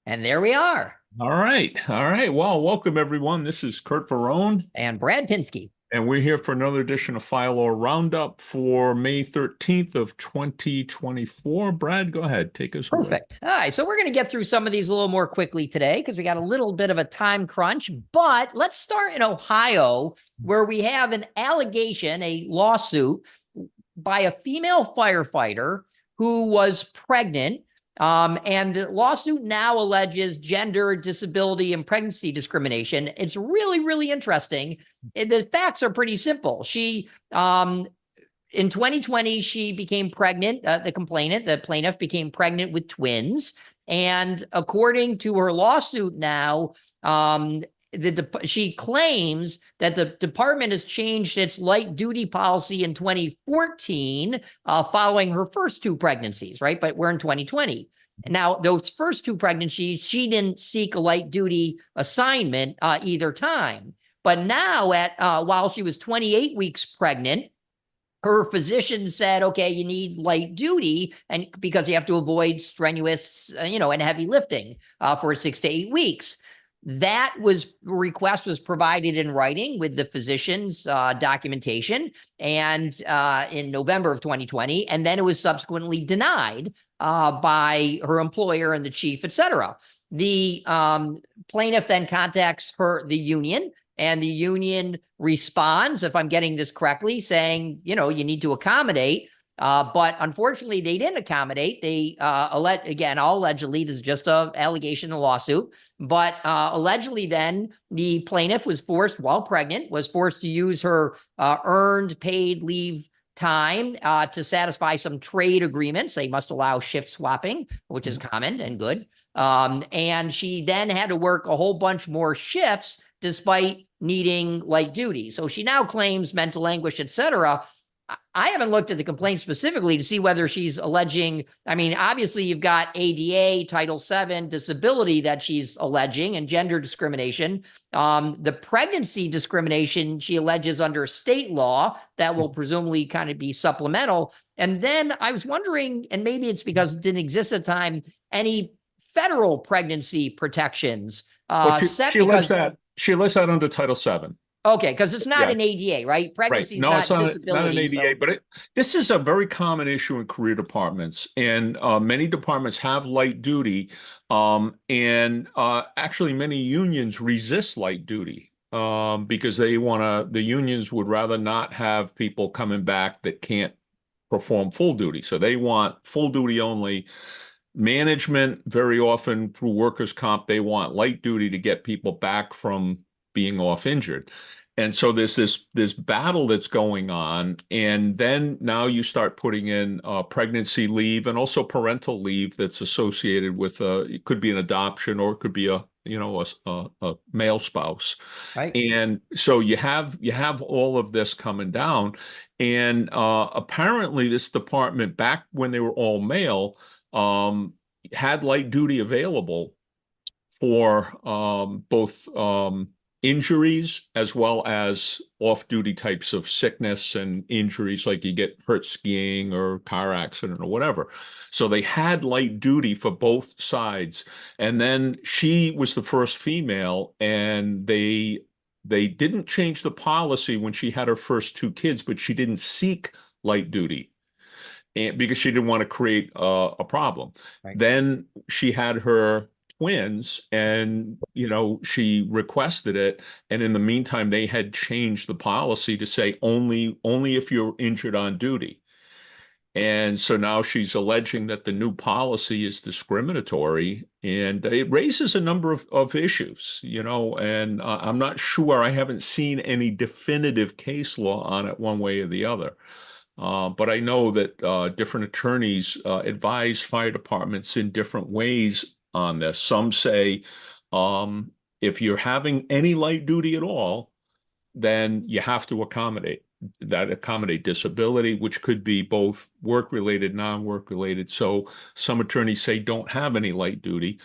And there we are. All right. All right. Well, welcome everyone. This is Curt And Brad Pinsky. and we're here for another edition of Fire Law Roundup for May 13th of 2024. Brad, go ahead. Take us away. Perfect. All right. So we're going to get through some of these a little more quickly today because we got a little bit of a time crunch. But let's start in Ohio, where we have an allegation, a lawsuit by a female firefighter who was pregnant. And the lawsuit now alleges gender, disability, and pregnancy discrimination. It's really, really interesting. The facts are pretty simple. She, in 2020, she became pregnant. The plaintiff became pregnant with twins. And according to her lawsuit now, she claims that the department has changed its light duty policy in 2014 following her first two pregnancies, right? But we're in 2020. Now, those first two pregnancies, she didn't seek a light duty assignment either time. But now, while she was 28 weeks pregnant, her physician said, okay, you need light duty, and because you have to avoid strenuous, and heavy lifting for 6 to 8 weeks. That request was provided in writing with the physician's documentation, and in November of 2020, and then it was subsequently denied by her employer and the chief, etc. The plaintiff then contacts the union, and the union responds, if I'm getting this correctly, saying, you need to accommodate. But unfortunately, they didn't accommodate. They allegedly, this is just an allegation, a lawsuit, but allegedly then the plaintiff was forced, while pregnant, to use her earned paid leave time to satisfy some trade agreements. They must allow shift swapping, which is common and good. And she then had to work a whole bunch more shifts despite needing light duty. So she now claims mental anguish, etc. I haven't looked at the complaint specifically to see whether she's alleging. I mean, obviously, you've got ADA, Title VII, disability that she's alleging, and gender discrimination. The pregnancy discrimination she alleges under state law that will presumably kind of be supplemental. And then I was wondering, and maybe it's because it didn't exist at the time, any federal pregnancy protections. She alleged that under Title VII. Okay, because it's not an ADA, right? Pregnancy is not disability. Not an ADA, but this is a very common issue in career departments, and many departments have light duty, and actually many unions resist light duty because the unions would rather not have people coming back that can't perform full duty, so they want full duty only. Management, very often through workers' comp, they want light duty to get people back from being off injured. And so there's this battle that's going on, and then now you start putting in pregnancy leave and also parental leave that's associated with it could be an adoption, or it could be a male spouse. Right. And so you have all of this coming down, and apparently this department, back when they were all male, had light duty available for both injuries as well as off-duty types of sickness and injuries, like you get hurt skiing or car accident or whatever. So they had light duty for both sides. And then she was the first female, and they didn't change the policy when she had her first two kids, but she didn't seek light duty, and because she didn't want to create a problem. Right. Then she had her twins, and she requested it, and in the meantime they had changed the policy to say only if you're injured on duty. And so now she's alleging that the new policy is discriminatory, and it raises a number of issues, and I'm not sure. I haven't seen any definitive case law on it one way or the other. But I know that different attorneys advise fire departments in different ways on this. Some say if you're having any light duty at all, then you have to accommodate disability, which could be both work-related, non-work-related. So some attorneys say don't have any light duty.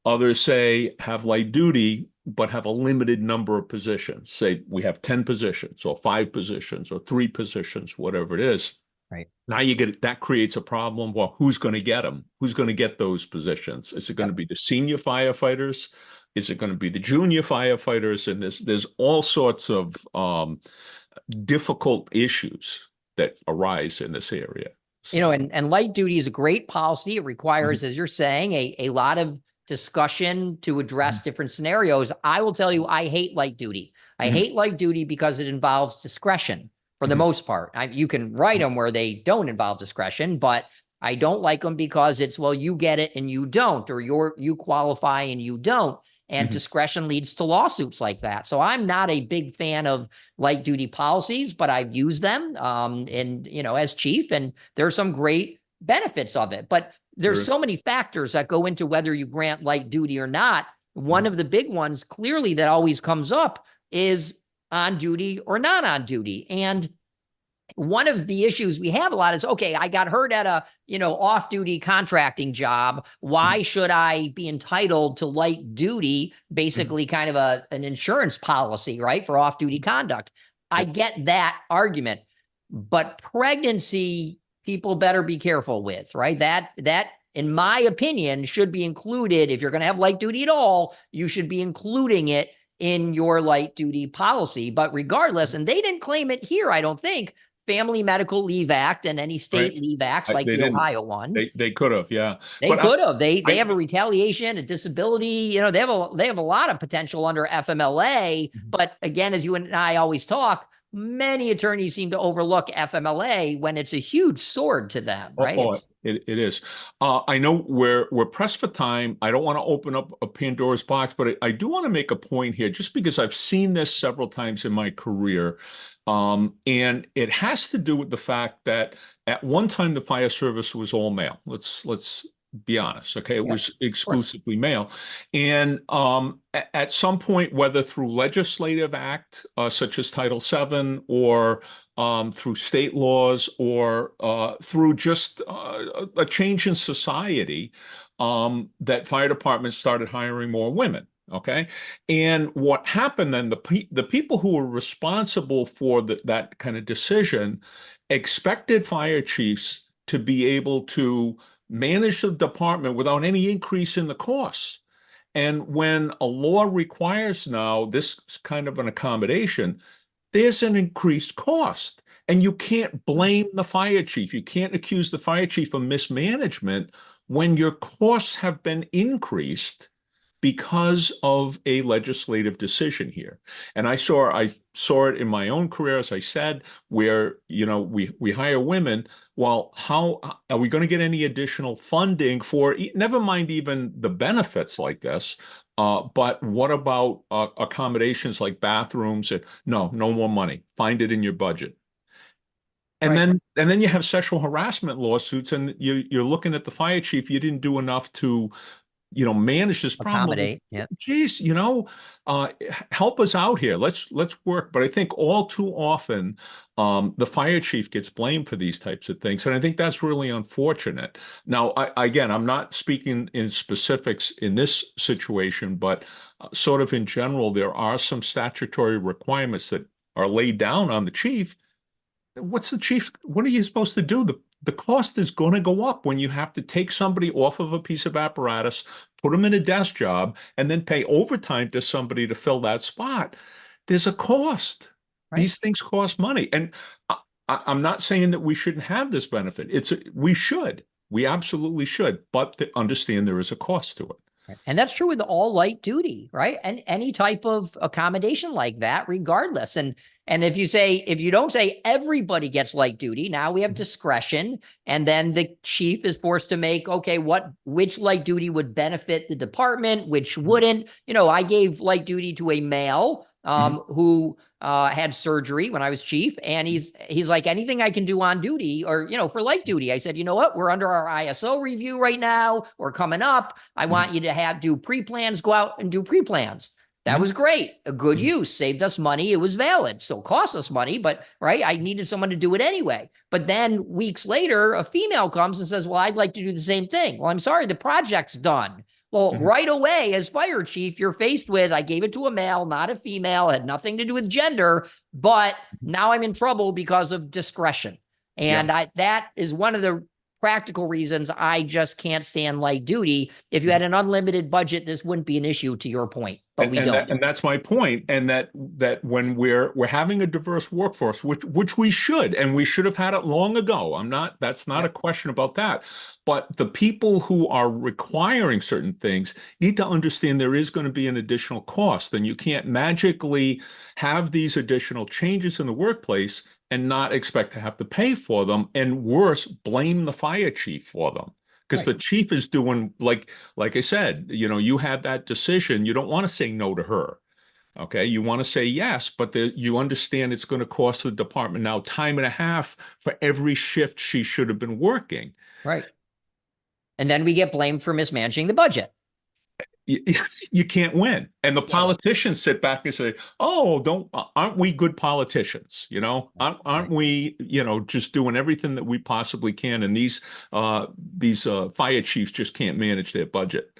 Others say have light duty, but have a limited number of positions. Say we have 10 positions or 5 positions or 3 positions, whatever it is. Right. Now that creates a problem. Well, who's going to get them? Who's going to get those positions? Is it going to be the senior firefighters? Is it going to be the junior firefighters? And there's all sorts of difficult issues that arise in this area. You know, and light duty is a great policy. It requires, as you're saying, a lot of discussion to address different scenarios. I will tell you, I hate light duty. I hate light duty because it involves discretion for the most part. You can write them where they don't involve discretion, but I don't like them because it's, well, you get it and you don't, or you qualify and you don't. And discretion leads to lawsuits like that. So I'm not a big fan of light duty policies, but I've used them and, you know, as chief, and there are some great benefits of it. But there's so many factors that go into whether you grant light duty or not. One of the big ones clearly that always comes up is on duty or not on duty. And one of the issues we have a lot is, okay, I got hurt at a, you know, off-duty contracting job. Why should I be entitled to light duty? Basically kind of an insurance policy, right? For off-duty conduct. I get that argument, but pregnancy, people better be careful with, right? That in my opinion should be included. If you're going to have light duty at all, you should be including it in your light duty policy. But regardless, and they didn't claim it here, I don't think, Family Medical Leave Act and any state leave acts like the Ohio one. They could have, yeah. They could have. They have a retaliation, a disability. You know, they have a lot of potential under FMLA. But again, as you and I always talk, many attorneys seem to overlook FMLA when it's a huge sword to them, right? It is. I know we're pressed for time. I don't want to open up a Pandora's box, but I do want to make a point here, just because I've seen this several times in my career. And it has to do with the fact that at one time the fire service was all male. Let's be honest. Okay. It was exclusively male. And at some point, whether through legislative act, such as Title VII, or through state laws, or through just a change in society, that fire departments started hiring more women. Okay. And what happened then, the people who were responsible for that kind of decision expected fire chiefs to be able to manage the department without any increase in the costs. And when a law requires now this kind of an accommodation, there's an increased cost. And you can't blame the fire chief. You can't accuse the fire chief of mismanagement when your costs have been increased because of a legislative decision here. And I saw it in my own career, as I said, where, you know, we hire women. Well, how are we going to get any additional funding for, never mind even the benefits like this, but what about accommodations like bathrooms? No more money. Find it in your budget. And then you have sexual harassment lawsuits, and you're looking at the fire chief. You didn't do enough to, you know, manage this problem. Geez, you know, help us out here. Let's work. But I think all too often, the fire chief gets blamed for these types of things. And I think that's really unfortunate. Now, again, I'm not speaking in specifics in this situation, but sort of in general, there are some statutory requirements that are laid down on the chief. What are you supposed to do? The cost is going to go up when you have to take somebody off of a piece of apparatus, put them in a desk job, and then pay overtime to somebody to fill that spot. There's a cost. These things cost money. And I'm not saying that we shouldn't have this benefit. We should. We absolutely should. But to understand there is a cost to it. And that's true with all light duty, right? And any type of accommodation like that, regardless. And if you don't say everybody gets light duty, now we have discretion, and then the chief is forced to make, okay, which light duty would benefit the department, which wouldn't. You know, I gave light duty to a male who had surgery when I was chief, and he's like, anything I can do on duty, or, you know, for light duty. I said, you know what, we're under our ISO review right now. We're coming up. I want you to do pre-plans, go out and do pre-plans. That was great. A good use, saved us money. It was valid. Still cost us money, but I needed someone to do it anyway. But then weeks later, a female comes and says, well, I'd like to do the same thing. Well, I'm sorry, the project's done. Well, right away, as fire chief, you're faced with, I gave it to a male, not a female, had nothing to do with gender, but now I'm in trouble because of discretion. And that is one of the practical reasons I just can't stand light duty. If you had an unlimited budget, this wouldn't be an issue, to your point, but we don't. And that's my point. And that when we're having a diverse workforce, which we should, and we should have had it long ago. That's not a question about that. But the people who are requiring certain things need to understand there is going to be an additional cost, and you can't magically have these additional changes in the workplace and not expect to have to pay for them, and worse, blame the fire chief for them. Because the chief is doing, like I said, you had that decision. You don't want to say no to her. Okay. You want to say yes, but you understand it's going to cost the department now time and a half for every shift she should have been working. Right. And then we get blamed for mismanaging the budget. You can't win. And the politicians sit back and say, oh, aren't we good politicians? Aren't we, just doing everything that we possibly can? And these fire chiefs just can't manage their budget.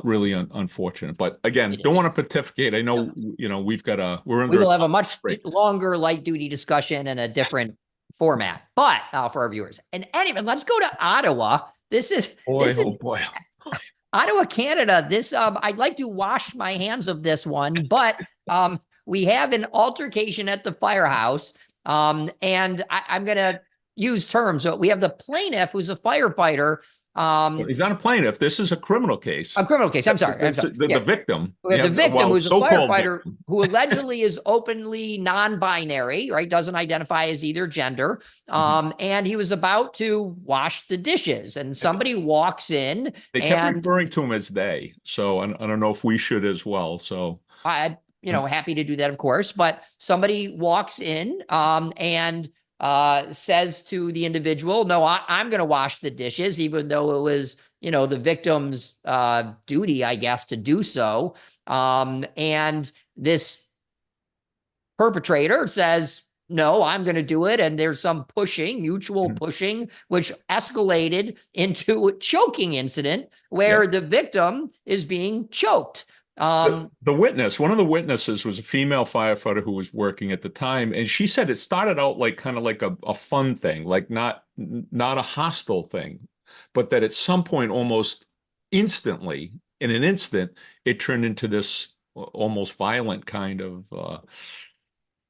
Really unfortunate. But again, don't want to pontificate. I know, we will have a much longer light duty discussion and a different format, but for our viewers. And anyway, let's go to Ottawa. Boy. Ottawa, Canada. I'd like to wash my hands of this one, but we have an altercation at the firehouse, and I'm going to use terms. So we have the plaintiff, who's a firefighter. He's not a plaintiff. This is a criminal case. A criminal case. I'm sorry. The victim. We have the victim, who's a firefighter who allegedly is openly non-binary, right? Doesn't identify as either gender. And he was about to wash the dishes, and somebody walks in. They kept referring to him as they. So I don't know if we should as well. So happy to do that, of course. But somebody walks in and says to the individual, no, I'm going to wash the dishes, even though it was, the victim's duty, I guess, to do so. And this perpetrator says, no, I'm going to do it. And there's some mutual pushing, which escalated into a choking incident where the victim is being choked. One of the witnesses was a female firefighter who was working at the time, and she said it started out like kind of like a fun thing, like not a hostile thing, but that at some point, almost instantly, in an instant, it turned into this almost violent kind of.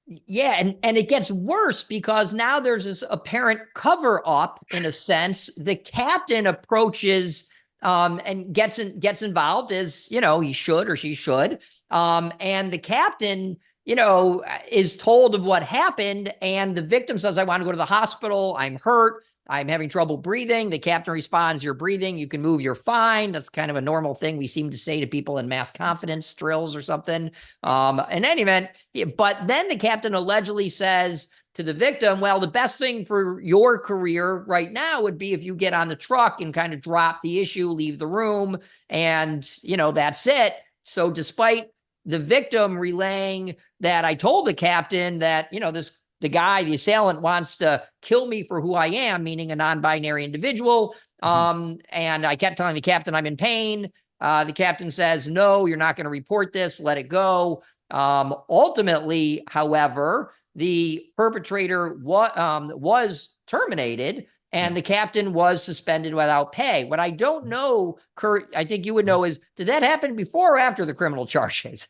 And it gets worse because now there's this apparent cover up. In a sense, the captain approaches and gets involved, as he should or she should. And the captain, is told of what happened, and the victim says, I want to go to the hospital. I'm hurt. I'm having trouble breathing. The captain responds, you're breathing. You can move. You're fine. That's kind of a normal thing we seem to say to people in mass confidence drills or something. In any event, but then the captain allegedly says to the victim, well, the best thing for your career right now would be if you get on the truck and kind of drop the issue, leave the room, and, that's it. So despite the victim relaying that I told the captain that, the assailant wants to kill me for who I am, meaning a non-binary individual, and I kept telling the captain I'm in pain. The captain says, no, you're not going to report this. Let it go. Ultimately, however, the perpetrator was terminated, and the captain was suspended without pay. What I don't know, Curt, I think you would know, is did that happen before or after the criminal charges?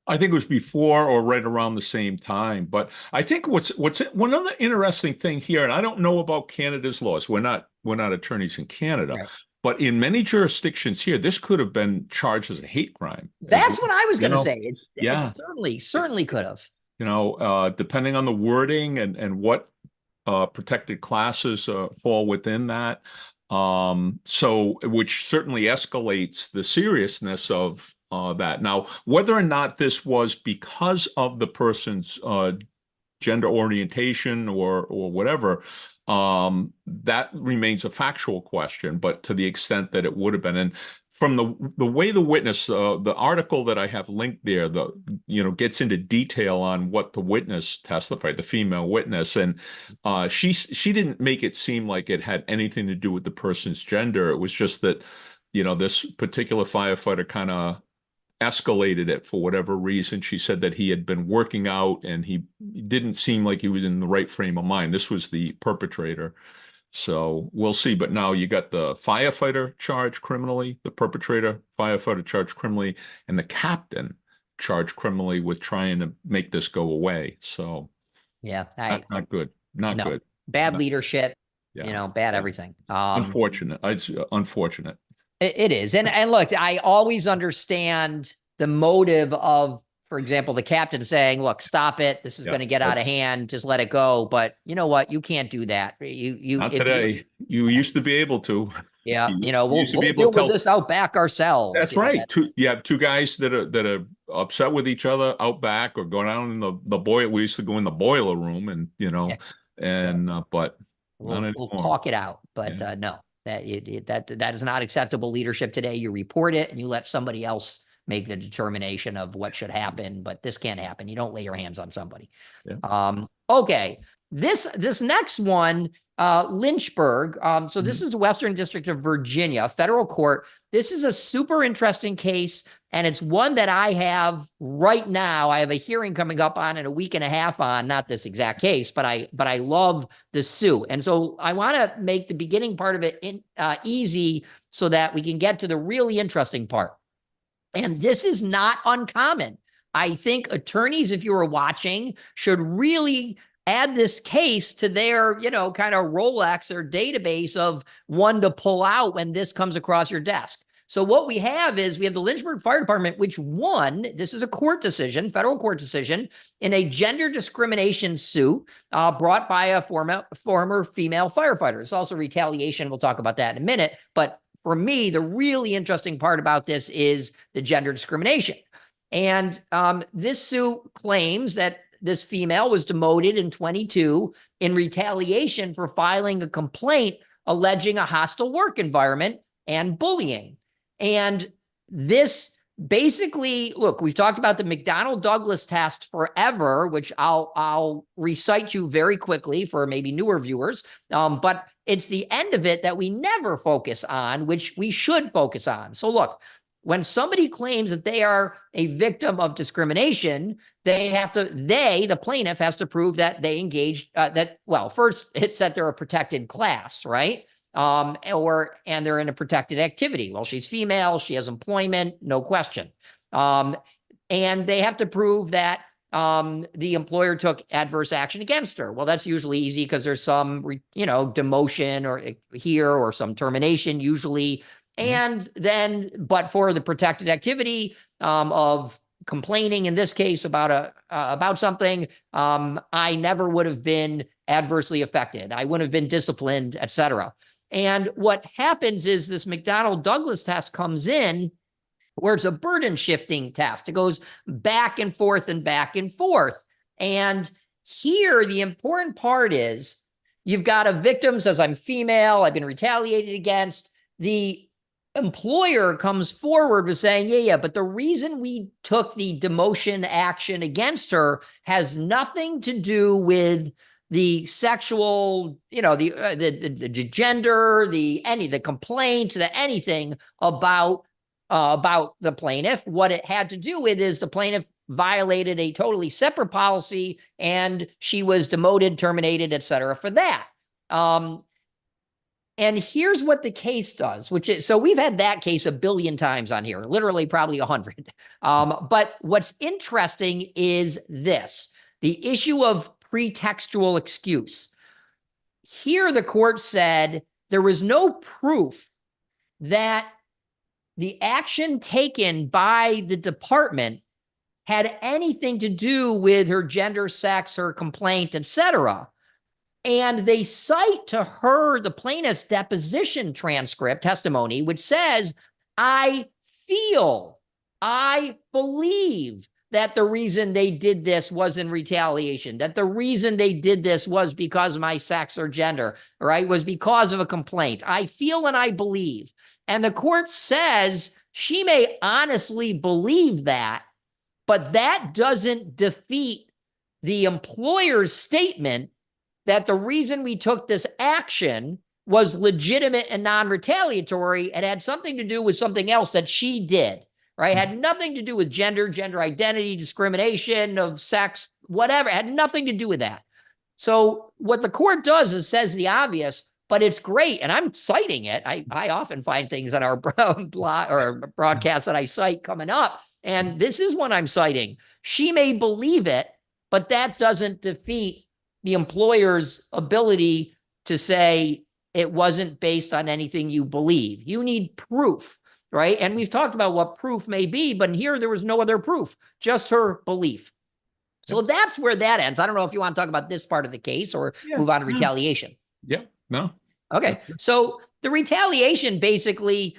I think it was before or right around the same time. But I think what's one other interesting thing here, and I don't know about Canada's laws. We're not attorneys in Canada. Right. But in many jurisdictions here, this could have been charged as a hate crime. That's what I was going to say. It certainly could have. Depending on the wording and what protected classes fall within that. So which certainly escalates the seriousness of that. Now, whether or not this was because of the person's gender orientation or whatever, that remains a factual question, but to the extent that it would have been. And from the way the witness, the article that I have linked there, gets into detail on what the witness testified, the female witness, and she didn't make it seem like it had anything to do with the person's gender. It was just that, this particular firefighter kind of escalated it for whatever reason. She said that he had been working out and he didn't seem like he was in the right frame of mind. This was the perpetrator. So we'll see. But now you got the firefighter charged criminally, the perpetrator, firefighter charged criminally, and the captain charged criminally with trying to make this go away. So Yeah. not good. Not good. Bad leadership, Yeah. bad everything. Unfortunate. It's unfortunate. It is. And look, I always understand the motive of, for example, the captain saying, look, stop it. This is going to get out of hand. Just let it go. But you know what? You can't do that. Not today. You used to be able to. Yeah. We'll deal with this out back ourselves. That's right. You have two guys that are upset with each other out back or go down in the boiler. We used to go in the boiler room and, but we'll talk it out. But no, that is not acceptable leadership today. You report it and you let somebody else make the determination of what should happen, but this can't happen. You don't lay your hands on somebody. Yeah. Okay. This next one, Lynchberg. So this is the Western District of Virginia, federal court. This is a super interesting case, and it's one that I have right now. I have a hearing coming up on in a week and a half on, not this exact case, but I love the suit. And so I want to make the beginning part of it easy so that we can get to the really interesting part. And this is not uncommon. I think attorneys, if you were watching, should really add this case to their, kind of Rolex or database of one to pull out when this comes across your desk. So what we have is we have the Lynchburg Fire Department, which won, this is a court decision, federal court decision, in a gender discrimination suit brought by a former female firefighter. It's also retaliation. We'll talk about that in a minute. But for me, the really interesting part about this is the gender discrimination. And this suit claims that this female was demoted in 22 in retaliation for filing a complaint alleging a hostile work environment and bullying. And this basically, look, we've talked about the McDonnell-Douglas test forever, which I'll recite you very quickly for maybe newer viewers. But it's the end of it that we never focus on, which we should focus on. So look, when somebody claims that they are a victim of discrimination, the plaintiff has to prove that they engaged, first it's that they're a protected class, right? And they're in a protected activity. Well, she's female, she has employment, no question. And they have to prove that the employer took adverse action against her. Well, that's usually easy because there's some, demotion or some termination usually. And then, but for the protected activity of complaining in this case about something, I never would have been adversely affected. I wouldn't have been disciplined, etc. And what happens is this McDonnell-Douglas test comes in where it's a burden shifting test. It goes back and forth and back and forth. And here, the important part is you've got a victim says, I'm female, I've been retaliated against. The employer comes forward with saying, yeah, but the reason we took the demotion action against her has nothing to do with the sexual, the gender, the complaint, anything about the plaintiff. What it had to do with is the plaintiff violated a totally separate policy and she was demoted, terminated, etc. for that. And here's what the case does, which is, so we've had that case a billion times on here, literally probably 100. But what's interesting is this, the issue of pretextual excuse. Here, the court said there was no proof that the action taken by the department had anything to do with her gender, sex, her complaint, etc. And they cite to her the plaintiff's deposition transcript testimony, which says, I believe that the reason they did this was in retaliation, that the reason they did this was because of my sex or gender, right? Was because of a complaint. I feel and I believe. And the court says she may honestly believe that, but that doesn't defeat the employer's statement that the reason we took this action was legitimate and non-retaliatory and had something to do with something else that she did. right? Had nothing to do with gender, gender identity, discrimination of sex, whatever. It had nothing to do with that. So what the court does is says the obvious, but it's great. And I'm citing it. I often find things on our blog or broadcasts that I cite coming up. And this is one I'm citing. She may believe it, but that doesn't defeat the employer's ability to say it wasn't based on anything you believe. You need proof, right? And we've talked about what proof may be, but here there was no other proof, just her belief. So that's where that ends. I don't know if you want to talk about this part of the case or move on to retaliation. Yeah, no. Okay. So the retaliation basically,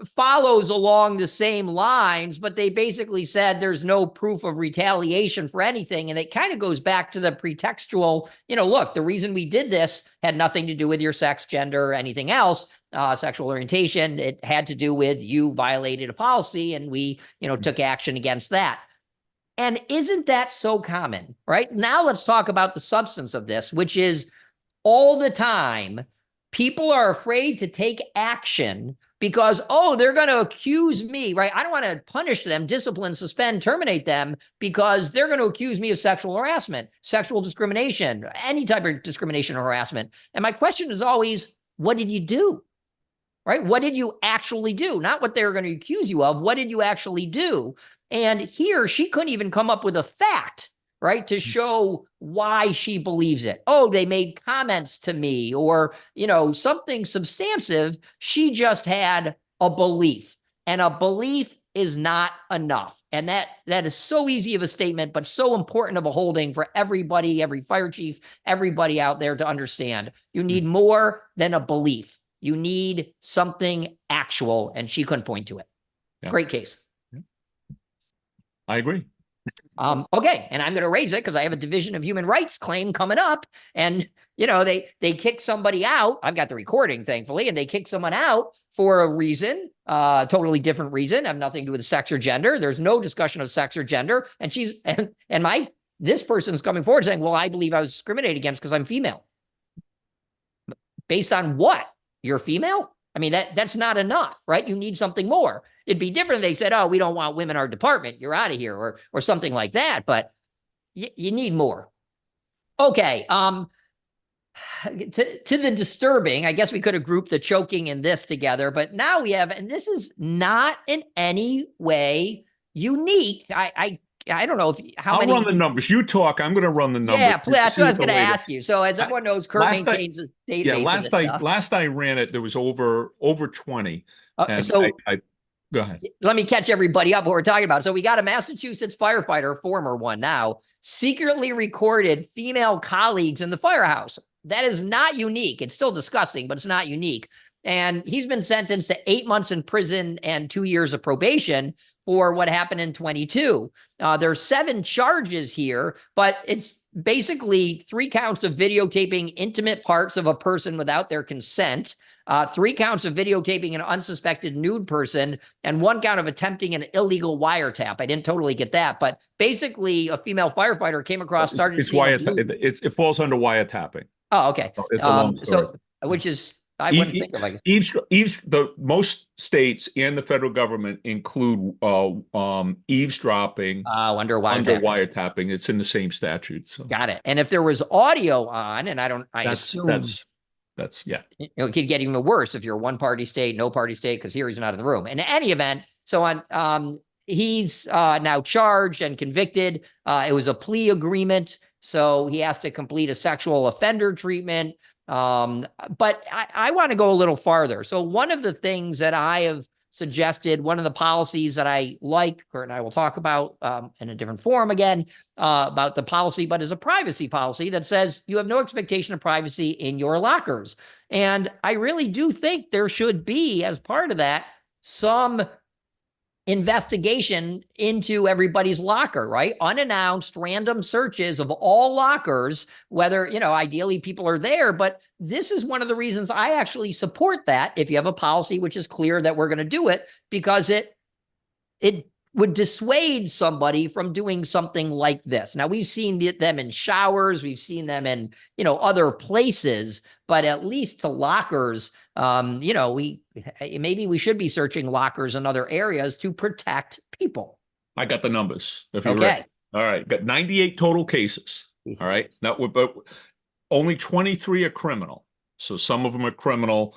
follows along the same lines, but they basically said there's no proof of retaliation for anything. And it kind of goes back to the pretextual, look, the reason we did this had nothing to do with your sex, gender, or anything else, sexual orientation. It had to do with you violated a policy and we, took action against that. And isn't that so common, right? Now let's talk about the substance of this, which is all the time, people are afraid to take action because, they're going to accuse me, right? I don't want to punish them, discipline, suspend, terminate them because they're going to accuse me of sexual harassment, sexual discrimination, any type of discrimination or harassment. And my question is always, what did you do? Right? What did you actually do? Not what they were going to accuse you of. What did you actually do? And here she couldn't even come up with a fact, right, to show why she believes it. Oh, they made comments to me or, something substantive. She just had a belief, and a belief is not enough. And that is so easy of a statement, but so important of a holding for everybody, every fire chief, everybody out there to understand. You need more than a belief. You need something actual, and she couldn't point to it. Yeah. Great case. I agree. Okay. And I'm going to raise it because I have a Division of Human Rights claim coming up. And, they kick somebody out. I've got the recording, thankfully, and they kick someone out for a reason, totally different reason. Have nothing to do with sex or gender. There's no discussion of sex or gender. And this person's coming forward saying, well, I believe I was discriminated against because I'm female. Based on what? You're female? I mean, that's not enough, right? You need something more. It'd be different if they said, we don't want women in our department. You're out of here or something like that. But you need more. Okay. To the disturbing, I guess we could have grouped the choking and this together, but now we have, and this is not in any way unique. I don't know how many. I'll run the numbers. You talk. I'm going to run the numbers. Yeah, that's what I was going to ask you. So as everyone knows, Curt maintains a database. Yeah, last I ran it, there was over 20. So go ahead. Let me catch everybody up what we're talking about. So we got a Massachusetts firefighter, former one now, secretly recorded female colleagues in the firehouse. That is not unique. It's still disgusting, but it's not unique. And he's been sentenced to 8 months in prison and 2 years of probation for what happened in 22. There's 7 charges here, but it's basically 3 counts of videotaping intimate parts of a person without their consent, 3 counts of videotaping an unsuspected nude person, and 1 count of attempting an illegal wiretap. I didn't totally get that, but basically a female firefighter came across, started. It falls under wiretapping. Oh, okay. It's a long story. Which is. I wouldn't think of like most states and the federal government include eavesdropping under wiretapping. It's in the same statute. So got it. And if there was audio on, and I assume that's yeah, it could get even worse if you're one party state, no party state, because here he's not in the room. In any event, so on he's now charged and convicted. It was a plea agreement, so he has to complete a sexual offender treatment. But I want to go a little farther. So one of the things that I have suggested, one of the policies that I like, Curt and I will talk about in a different forum again, about the policy, but is a privacy policy that says you have no expectation of privacy in your lockers. And I really do think there should be, as part of that, some investigation into everybody's locker, right? Unannounced random searches of all lockers, whether, ideally people are there, but this is one of the reasons I actually support that. If you have a policy, which is clear that we're going to do it, because it would dissuade somebody from doing something like this. Now we've seen them in showers, we've seen them in, other places, but at least to lockers, maybe we should be searching lockers in other areas to protect people. I got the numbers if you're Okay. ready. All right, got 98 total cases. Jesus. All right, now but only 23 are criminal. So some of them are criminal.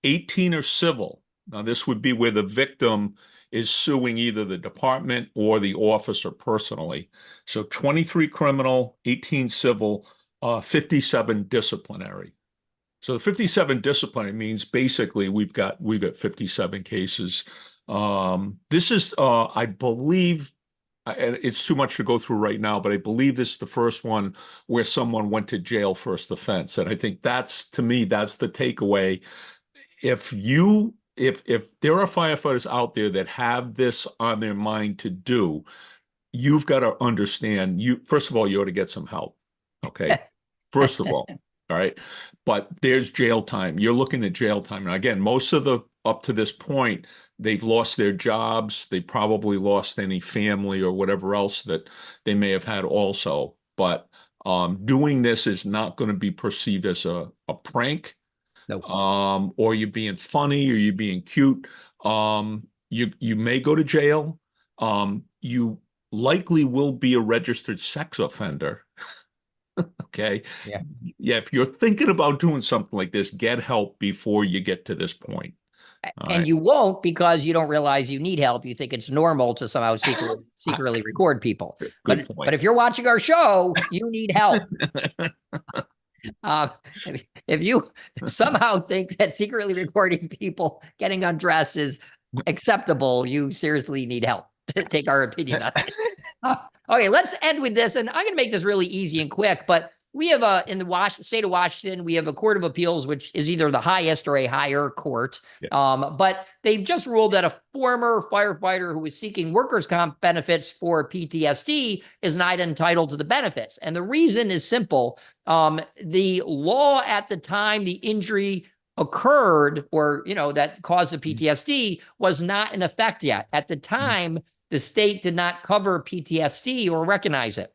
18 are civil. Now this would be where the victim is suing either the department or the officer personally. So 23 criminal, 18 civil, 57 disciplinary. So the 57 disciplinary means basically we've got 57 cases. This is, I believe, and it's too much to go through right now, but I believe this is the first one where someone went to jail first offense. And I think to me, that's the takeaway. If there are firefighters out there that have this on their mind to do, you've got to understand, first of all, you ought to get some help. Okay. First of all right. But there's jail time. You're looking at jail time. And again, most of up to this point, they've lost their jobs. They probably lost any family or whatever else that they may have had also. But doing this is not going to be perceived as a prank. Nope. Or you being funny or you being cute. You may go to jail. You likely will be a registered sex offender. Okay. Yeah. Yeah. If you're thinking about doing something like this, get help before you get to this point. And you won't, because you don't realize you need help. You think it's normal to somehow secretly record people. But if you're watching our show, you need help. If you somehow think that secretly recording people getting undressed is acceptable, you seriously need help. Take our opinion on it. Okay, let's end with this. And I'm going to make this really easy and quick, but we have in the state of Washington, we have a court of appeals, which is either the highest or a higher court. Yeah. But they've just ruled that a former firefighter who was seeking workers' comp benefits for PTSD is not entitled to the benefits. And the reason is simple. The law at the time the injury occurred, or, that caused the PTSD, was not in effect yet. At the time, the state did not cover PTSD or recognize it.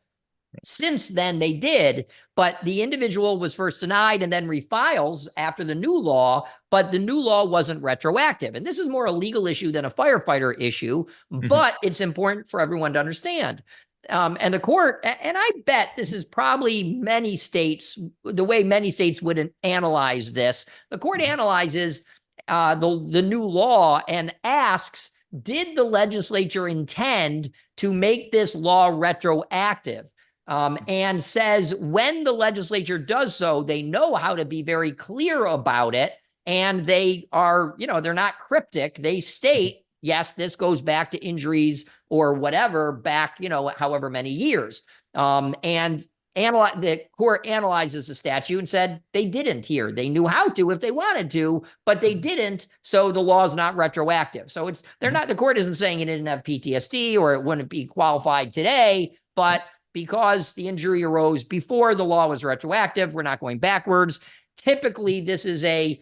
Since then, they did, but the individual was first denied and then refiles after the new law, but the new law wasn't retroactive. And this is more a legal issue than a firefighter issue, but it's important for everyone to understand. And the court, and I bet this is probably many states, the way many states would analyze this, the court analyzes the new law and asks, did the legislature intend to make this law retroactive? And says when the legislature does so, they know how to be very clear about it. And they are, they're not cryptic. They state, yes, this goes back to injuries or whatever back, however many years. And the court analyzes the statute and said they didn't here. They knew how to if they wanted to, but they didn't. So the law is not retroactive. So the court isn't saying it didn't have PTSD or it wouldn't be qualified today, but because the injury arose before the law was retroactive, we're not going backwards. Typically, this is a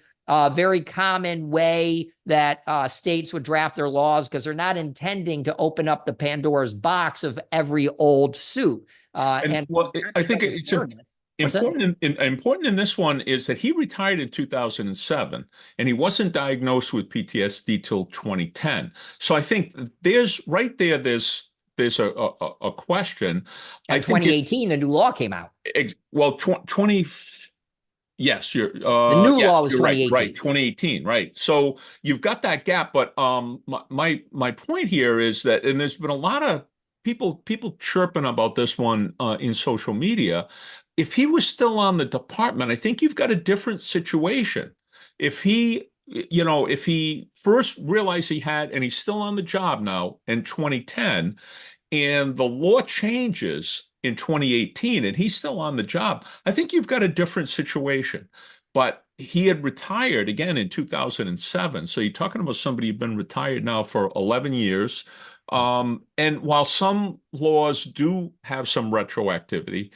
very common way that states would draft their laws, because they're not intending to open up the Pandora's box of every old suit. I think it's important in this one is that he retired in 2007 and he wasn't diagnosed with PTSD till 2010. So I think there's a question. In 2018, the new law came out. Yes, you're the new law was 2018. Right, 2018, right. So you've got that gap, but my point here is that, and there's been a lot of people chirping about this one in social media. If he was still on the department, I think you've got a different situation. If he first realized he had, and he's still on the job now in 2010, and the law changes in 2018, and he's still on the job, I think you've got a different situation. But he had retired again in 2007. So you're talking about somebody who's been retired now for 11 years. And while some laws do have some retroactivity,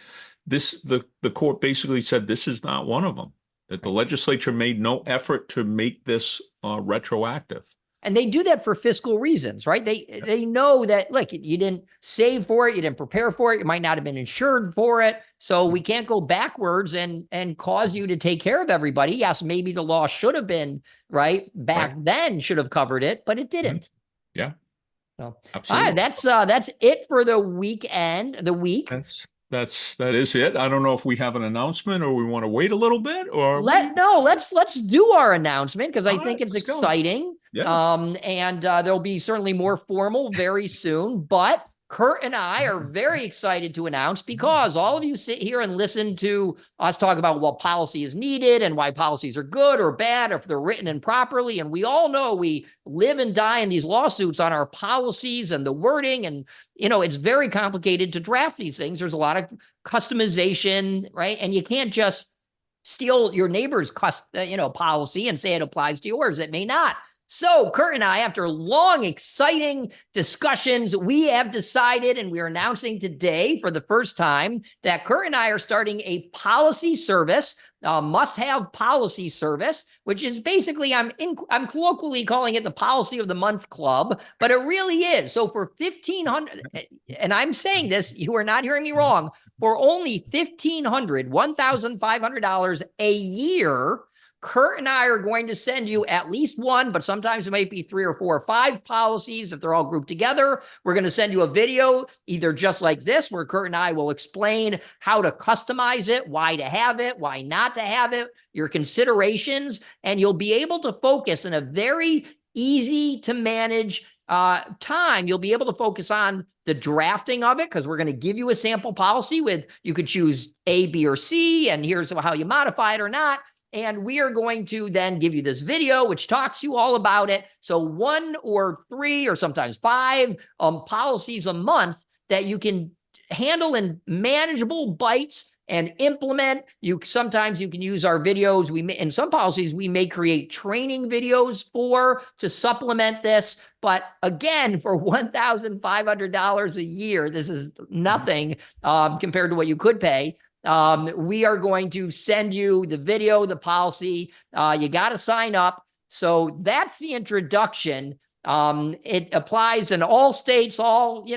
the court basically said this is not one of them, that the legislature made no effort to make this retroactive. And they do that for fiscal reasons, right? They know that, look, you didn't save for it, you didn't prepare for it, you might not have been insured for it. So we can't go backwards and cause you to take care of everybody. Yes, maybe the law should have been, right, back then should have covered it, but it didn't. Yeah. So absolutely. all right, that's it for the weekend, the week. That is it. I don't know if we have an announcement or we want to wait a little bit, or let's do our announcement, because I think it's let's go. exciting. Yeah. And there'll be certainly more formal very soon, but Curt and I are very excited to announce, because all of you sit here and listen to us talk about what policy is needed and why policies are good or bad, if they're written improperly. And we all know we live and die in these lawsuits on our policies and the wording. And, it's very complicated to draft these things. There's a lot of customization, right? And you can't just steal your neighbor's policy and say it applies to yours. It may not. So Curt and I, after long, exciting discussions, we have decided, and we are announcing today for the first time, that Curt and I are starting a policy service, must-have policy service, which is basically, I'm colloquially calling it the Policy of the Month Club, but it really is. So for $1,500, and I'm saying this, you are not hearing me wrong, for only $1,500 a year, Curt and I are going to send you at least one, but sometimes it might be 3 or 4 or 5 policies if they're all grouped together. We're going to send you a video, either just like this, where Curt and I will explain how to customize it, why to have it, why not to have it, your considerations, and you'll be able to focus in a very easy to manage time. You'll be able to focus on the drafting of it, because we're going to give you a sample policy with, you could choose A, B, or C, and here's how you modify it or not. And we are going to then give you this video, which talks to you all about it. So 1 or 3 or sometimes 5 policies a month that you can handle in manageable bites and implement. Sometimes you can use our videos. In some policies, we may create training videos to supplement this. But again, for $1,500 a year, this is nothing compared to what you could pay. We are going to send you the video, the policy. You got to sign up. So that's the introduction. It applies in all states, all,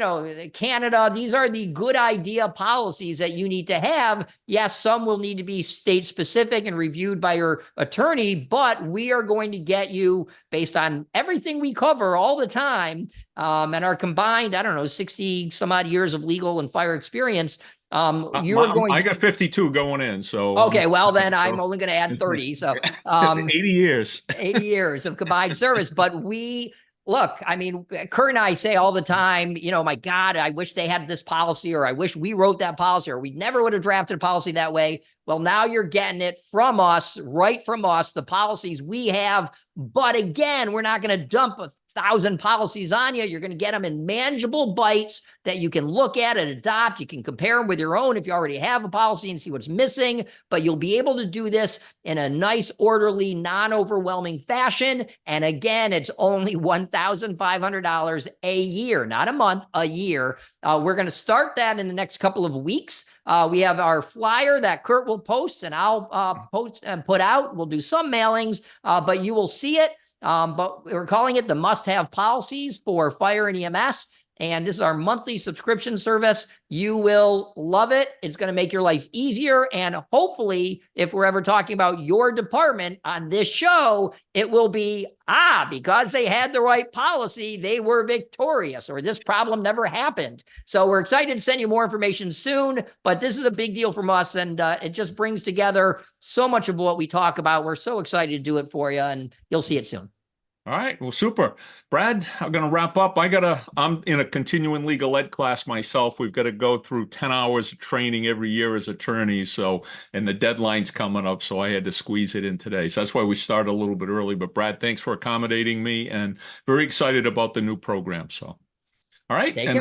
Canada. These are the good idea policies that you need to have. Yes, some will need to be state specific and reviewed by your attorney, but we are going to get you, based on everything we cover all the time, and our combined, 60 some odd years of legal and fire experience. I got 52 going in. So okay, well then I'm only going to add 30. So 80 years, 80 years of combined service. But look, Curt and I say all the time, my God, I wish they had this policy, or I wish we wrote that policy, or we never would have drafted a policy that way. Well, now you're getting it from us, right from us, the policies we have. But again, we're not going to dump 1,000 policies on you. You're going to get them in manageable bites that you can look at and adopt. You can compare them with your own if you already have a policy and see what's missing, but you'll be able to do this in a nice, orderly, non-overwhelming fashion. And again, it's only $1,500 a year, not a month, a year. We're going to start that in the next couple of weeks. We have our flyer that Curt will post, and I'll post and put out. We'll do some mailings, but you will see it. But we're calling it the must-have policies for fire and EMS. And this is our monthly subscription service. You will love it. It's going to make your life easier. And hopefully, if we're ever talking about your department on this show, it will be, because they had the right policy, they were victorious, or this problem never happened. So we're excited to send you more information soon, but this is a big deal from us. And it just brings together so much of what we talk about. We're so excited to do it for you, and you'll see it soon. All right. Well, super. Brad, I'm going to wrap up. I'm in a continuing legal ed class myself. We've got to go through 10 hours of training every year as attorneys. So, and the deadline's coming up. So I had to squeeze it in today. So that's why we started a little bit early. But Brad, thanks for accommodating me, and very excited about the new program. So, all right. Take care.